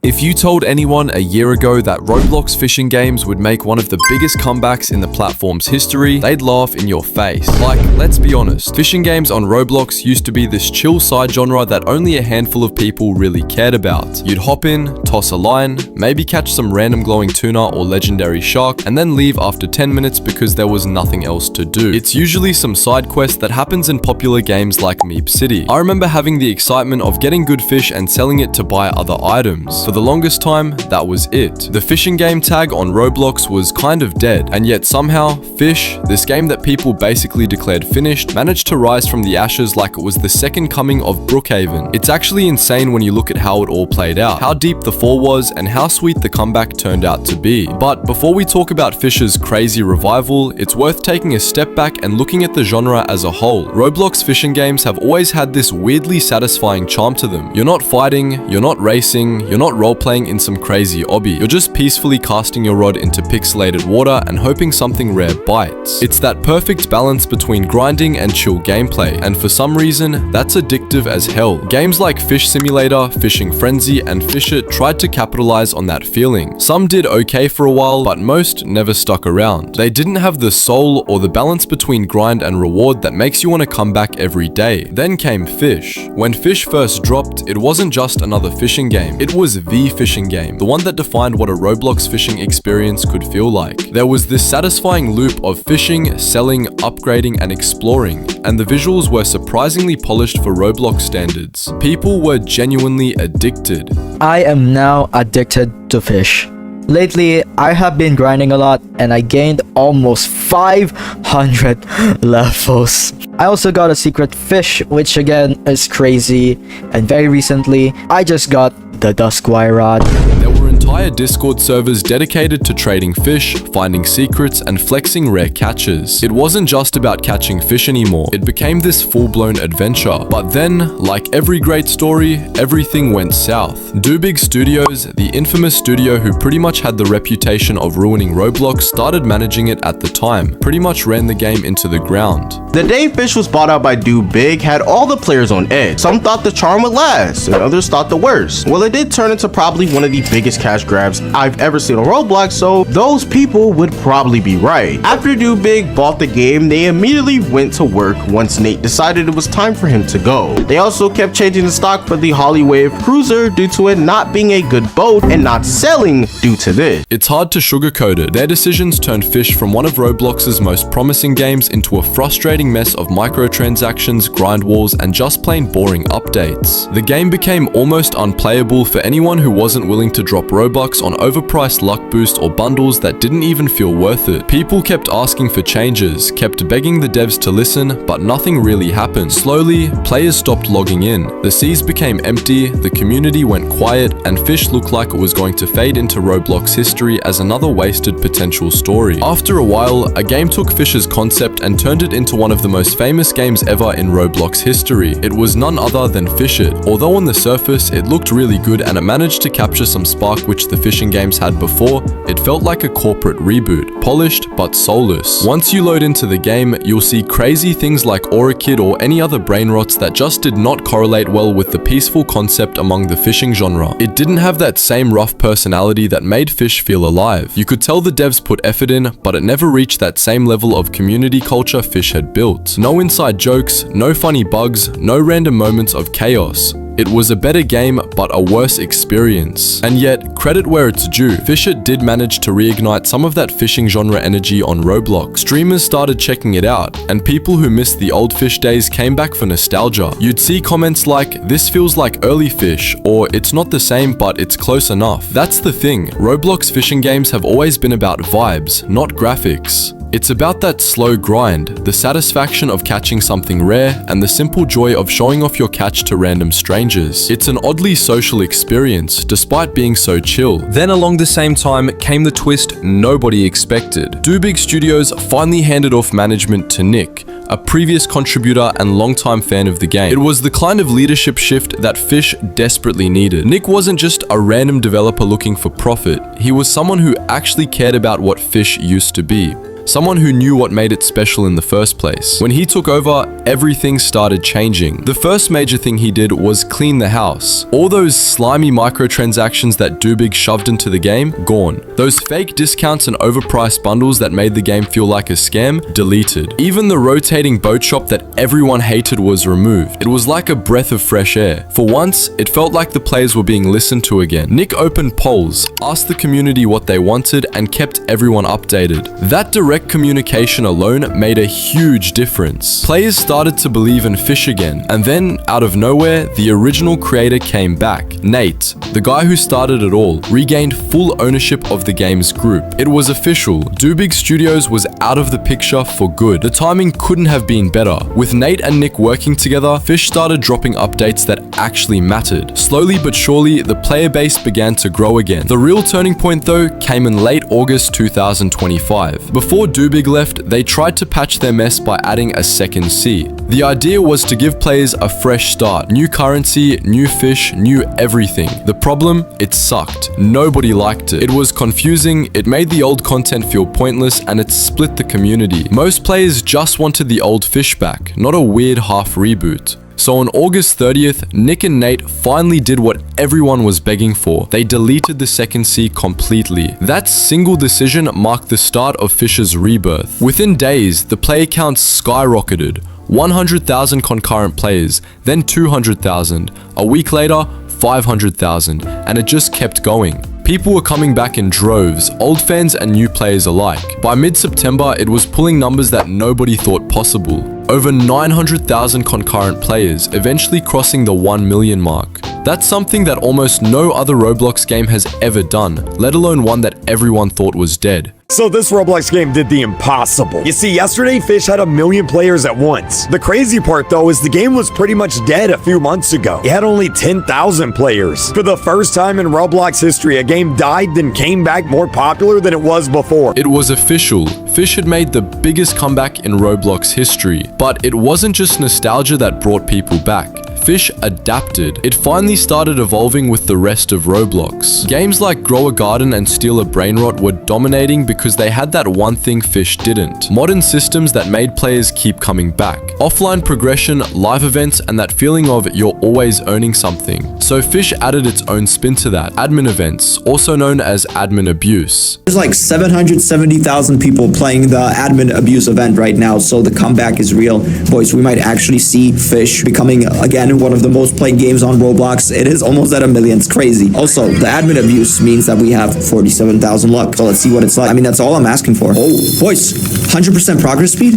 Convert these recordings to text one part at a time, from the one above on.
If you told anyone a year ago that Roblox fishing games would make one of the biggest comebacks in the platform's history, they'd laugh in your face. Like, let's be honest, fishing games on Roblox used to be this chill side genre that only a handful of people really cared about. You'd hop in, toss a line, maybe catch some random glowing tuna or legendary shark, and then leave after 10 minutes because there was nothing else to do. It's usually some side quest that happens in popular games like Meep City. I remember having the excitement of getting good fish and selling it to buy other items. For the longest time, that was it. The fishing game tag on Roblox was kind of dead, and yet somehow, Fish, this game that people basically declared finished, managed to rise from the ashes like it was the second coming of Brookhaven. It's actually insane when you look at how it all played out, how deep the fall was, and how sweet the comeback turned out to be. But before we talk about Fish's crazy revival, it's worth taking a step back and looking at the genre as a whole. Roblox fishing games have always had this weirdly satisfying charm to them. You're not fighting, you're not racing, you're not role-playing in some crazy obby. You're just peacefully casting your rod into pixelated water and hoping something rare bites. It's that perfect balance between grinding and chill gameplay, and for some reason, that's addictive as hell. Games like Fish Simulator, Fishing Frenzy, and Fish It tried to capitalize on that feeling. Some did okay for a while, but most never stuck around. They didn't have the soul or the balance between grind and reward that makes you want to come back every day. Then came Fish. When Fish first dropped, it wasn't just another fishing game. It was the fishing game, the one that defined what a Roblox fishing experience could feel like. There was this satisfying loop of fishing, selling, upgrading, and exploring, and the visuals were surprisingly polished for Roblox standards. People were genuinely addicted. I am now addicted to fish. Lately, I have been grinding a lot and I gained almost 500 levels. I also got a secret fish, which again is crazy, and very recently, I just got the Duskwire Rod. There were entire Discord servers dedicated to trading fish, finding secrets, and flexing rare catches. It wasn't just about catching fish anymore, it became this full-blown adventure. But then, like every great story, everything went south. Big Studios, the infamous studio who pretty much had the reputation of ruining Roblox, started managing it at the time, pretty much ran the game into the ground. The day Fish was bought out by Big had all the players on edge. Some thought the charm would last, and others thought the worst. Well, it did turn into probably one of the biggest cash grabs I've ever seen on Roblox, so those people would probably be right. After Big bought the game, they immediately went to work once Nate decided it was time for him to go. They also kept changing the stock for the Holly Wave Cruiser due to it not being a good boat and not selling due to this. It's hard to sugarcoat it. Their decisions turned Fish from one of Roblox's most promising games into a frustrating mess of microtransactions, grind walls, and just plain boring updates. The game became almost unplayable for anyone who wasn't willing to drop Robux on overpriced luck boost or bundles that didn't even feel worth it. People kept asking for changes, kept begging the devs to listen, but nothing really happened. Slowly, players stopped logging in. The seas became empty, the community went quiet, and Fish looked like it was going to fade into Roblox history as another wasted potential story. After a while, a game took Fish's concept and turned it into one of the most famous games ever in Roblox history. It was none other than Fish It. Although on the surface, it looked really good and it managed to capture some spark which the fishing games had before, it felt like a corporate reboot, polished but soulless. Once you load into the game, you'll see crazy things like Aura Kid or any other brain rots that just did not correlate well with the peaceful concept among the fishing genre. It didn't have that same rough personality that made Fish feel alive. You could tell the devs put effort in, but it never reached that same level of community culture Fish had built. No inside jokes, no funny bugs, no random moments of chaos. It was a better game, but a worse experience. And yet, credit where it's due, Fish It did manage to reignite some of that fishing genre energy on Roblox. Streamers started checking it out, and people who missed the old Fish days came back for nostalgia. You'd see comments like, "This feels like early Fish," or "It's not the same, but it's close enough." That's the thing, Roblox fishing games have always been about vibes, not graphics. It's about that slow grind, the satisfaction of catching something rare, and the simple joy of showing off your catch to random strangers. It's an oddly social experience, despite being so chill. Then along the same time came the twist nobody expected. Big Studios finally handed off management to Nick, a previous contributor and longtime fan of the game. It was the kind of leadership shift that Fish desperately needed. Nick wasn't just a random developer looking for profit, he was someone who actually cared about what Fish used to be. someone who knew what made it special in the first place. When he took over, everything started changing. The first major thing he did was clean the house. All those slimy microtransactions that Dubig shoved into the game, gone. Those fake discounts and overpriced bundles that made the game feel like a scam, deleted. Even the rotating boat shop that everyone hated was removed. It was like a breath of fresh air. For once, it felt like the players were being listened to again. Nick opened polls, asked the community what they wanted, and kept everyone updated. That direct communication alone made a huge difference. Players started to believe in Fisch again, and then, out of nowhere, the original creator came back. Nate, the guy who started it all, regained full ownership of the game's group. It was official. Dubig Studios was out of the picture for good. The timing couldn't have been better. With Nate and Nick working together, Fisch started dropping updates that actually mattered. Slowly but surely, the player base began to grow again. The real turning point though came in late August 2025. Before Dubig left, they tried to patch their mess by adding a second C. The idea was to give players a fresh start. New currency, new fish, new everything. The problem? It sucked. Nobody liked it. It was confusing, it made the old content feel pointless, and it split the community. Most players just wanted the old fish back, not a weird half reboot. So on August 30th, Nick and Nate finally did what everyone was begging for. They deleted the second C completely. That single decision marked the start of Fisch's rebirth. Within days, the player count skyrocketed. 100,000 concurrent players, then 200,000. A week later, 500,000, and it just kept going. People were coming back in droves, old fans and new players alike. By mid-September, it was pulling numbers that nobody thought possible. Over 900,000 concurrent players, eventually crossing the 1 million mark. That's something that almost no other Roblox game has ever done, let alone one that everyone thought was dead. So this Roblox game did the impossible. You see, yesterday Fisch had 1 million players at once. The crazy part though is the game was pretty much dead a few months ago. It had only 10,000 players. For the first time in Roblox history, a game died then came back more popular than it was before. It was official. Fisch had made the biggest comeback in Roblox history. But it wasn't just nostalgia that brought people back. Fisch adapted. It finally started evolving with the rest of Roblox. Games like Grow a Garden and Steal a Brainrot were dominating because they had that one thing Fisch didn't. Modern systems that made players keep coming back. Offline progression, live events, and that feeling of you're always earning something. So Fisch added its own spin to that. Admin events, also known as admin abuse. There's like 770,000 people playing the admin abuse event right now, so the comeback is real. Boys, we might actually see Fisch becoming, again, one of the most played games on Roblox. It is almost at 1 million. It's crazy. Also, the admin abuse means that we have 47,000 luck. So let's see what it's like. I mean, that's all I'm asking for. Oh, boys, 100% progress speed.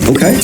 Okay,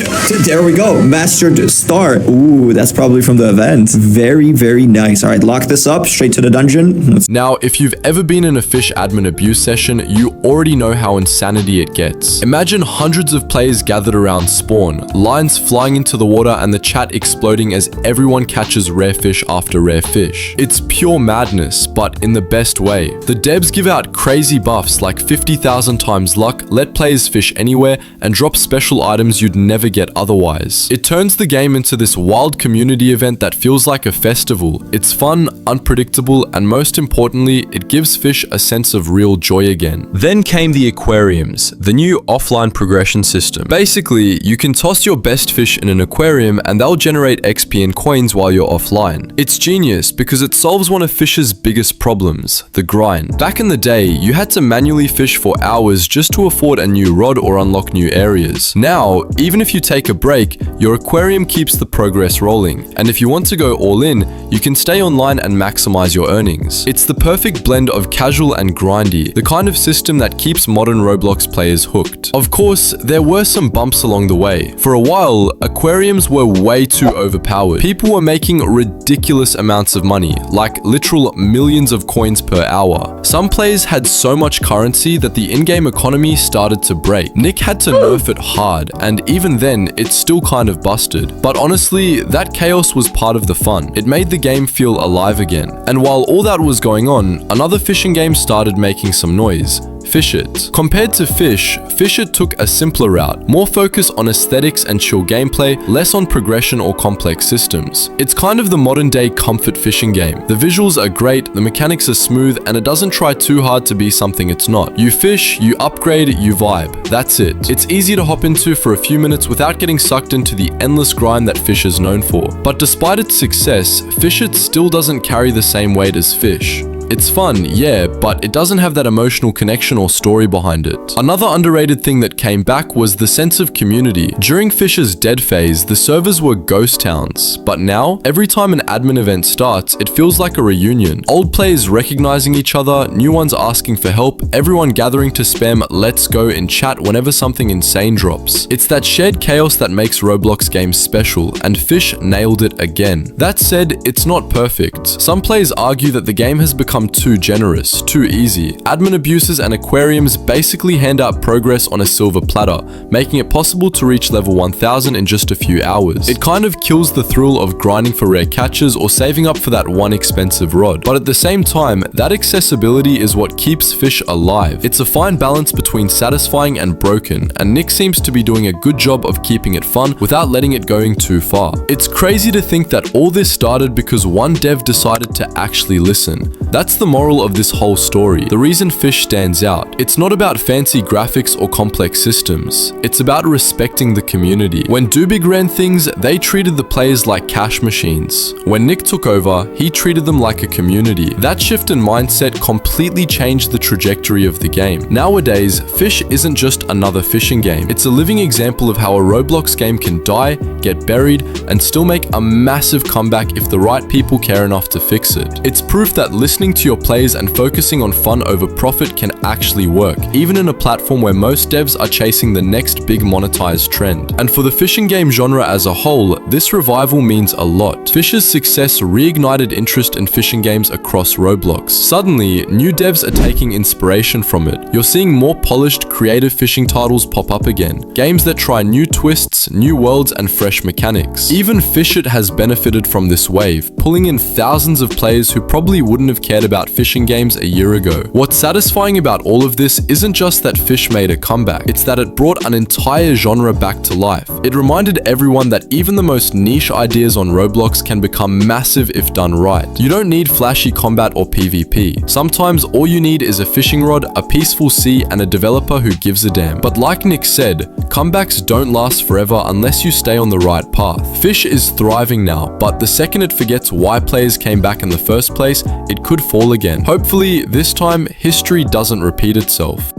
there we go. Mastered star. Ooh, that's probably from the event. Very, very nice. All right, lock this up. Straight to the dungeon. Now, if you've ever been in a Fisch admin abuse session, you already know how insanity it gets. Imagine hundreds of players gathered around spawn, lines flying into the water, and the chat exploding as everyone catches rare fish after rare fish. It's pure madness, but in the best way. The devs give out crazy buffs like 50,000 times luck, let players fish anywhere, and drop special items you'd never get otherwise. It turns the game into this wild community event that feels like a festival. It's fun, unpredictable, and most importantly, it gives Fisch a sense of real joy again. Then came the aquariums, the new offline progression system. Basically, you can toss your best fish in an aquarium and they'll generate XP and coins while you're offline. It's genius because it solves one of Fisch's biggest problems, the grind. Back in the day, you had to manually fish for hours just to afford a new rod or unlock new areas. Now, even if you take a break, your aquarium keeps the progress rolling, and if you want to go all in, you can stay online and maximize your earnings. It's the perfect blend of casual and grindy, the kind of system that keeps modern Roblox players hooked. Of course, there were some bumps along the way. For a while, aquariums were way too overpowered. People were making ridiculous amounts of money, like literal millions of coins per hour. Some players had so much currency that the in-game economy started to break. Nick had to nerf it hard, and even then, it's still kind of busted. But honestly, that chaos was part of the fun. It made the game feel alive again. And while all that was going on, another fishing game started making some noise. Fish It. Compared to Fisch, Fish It took a simpler route, more focus on aesthetics and chill gameplay, less on progression or complex systems. games. It's kind of the modern day comfort fishing game. The visuals are great, the mechanics are smooth, and it doesn't try too hard to be something it's not. You fish, you upgrade, you vibe. That's it. It's easy to hop into for a few minutes without getting sucked into the endless grind that Fisch is known for. But despite its success, Fisch still doesn't carry the same weight as Fisch. It's fun, yeah, but it doesn't have that emotional connection or story behind it. Another underrated thing that came back was the sense of community. During Fisch's dead phase, the servers were ghost towns, but now, every time an admin event starts, it feels like a reunion. Old players recognizing each other, new ones asking for help, everyone gathering to spam "let's go" in chat whenever something insane drops. It's that shared chaos that makes Roblox games special, and Fisch nailed it again. That said, it's not perfect. Some players argue that the game has become too generous, too easy. Admin abuses and aquariums basically hand out progress on a silver platter, making it possible to reach level 1000 in just a few hours. It kind of kills the thrill of grinding for rare catches or saving up for that one expensive rod. But at the same time, that accessibility is what keeps Fisch alive. It's a fine balance between satisfying and broken, and Nick seems to be doing a good job of keeping it fun without letting it going too far. It's crazy to think that all this started because one dev decided to actually listen. That's the moral of this whole story. The reason Fisch stands out. It's not about fancy graphics or complex systems. It's about respecting the community. When Dubig ran things, they treated the players like cash machines. When Nick took over, he treated them like a community. That shift in mindset completely changed the trajectory of the game. Nowadays, Fisch isn't just another fishing game. It's a living example of how a Roblox game can die, get buried, and still make a massive comeback if the right people care enough to fix it. It's proof that listening to your players and focusing on fun over profit can actually work, even in a platform where most devs are chasing the next big monetized trend. And for the fishing game genre as a whole, this revival means a lot. Fisch's success reignited interest in fishing games across Roblox. Suddenly, new devs are taking inspiration from it. You're seeing more polished, creative fishing titles pop up again. Games that try new twists, new worlds, and fresh mechanics. Even Fisch has benefited from this wave, pulling in thousands of players who probably wouldn't have cared about fishing games a year ago. What's satisfying about all of this isn't just that Fisch made a comeback, it's that it brought an entire genre back to life. It reminded everyone that even the most niche ideas on Roblox can become massive if done right. You don't need flashy combat or PvP. Sometimes all you need is a fishing rod, a peaceful sea, and a developer who gives a damn. But like Nick said, comebacks don't last forever unless you stay on the right path. Fisch is thriving now, but the second it forgets why players came back in the first place, it could fall again. Hopefully, this time, history doesn't repeat itself.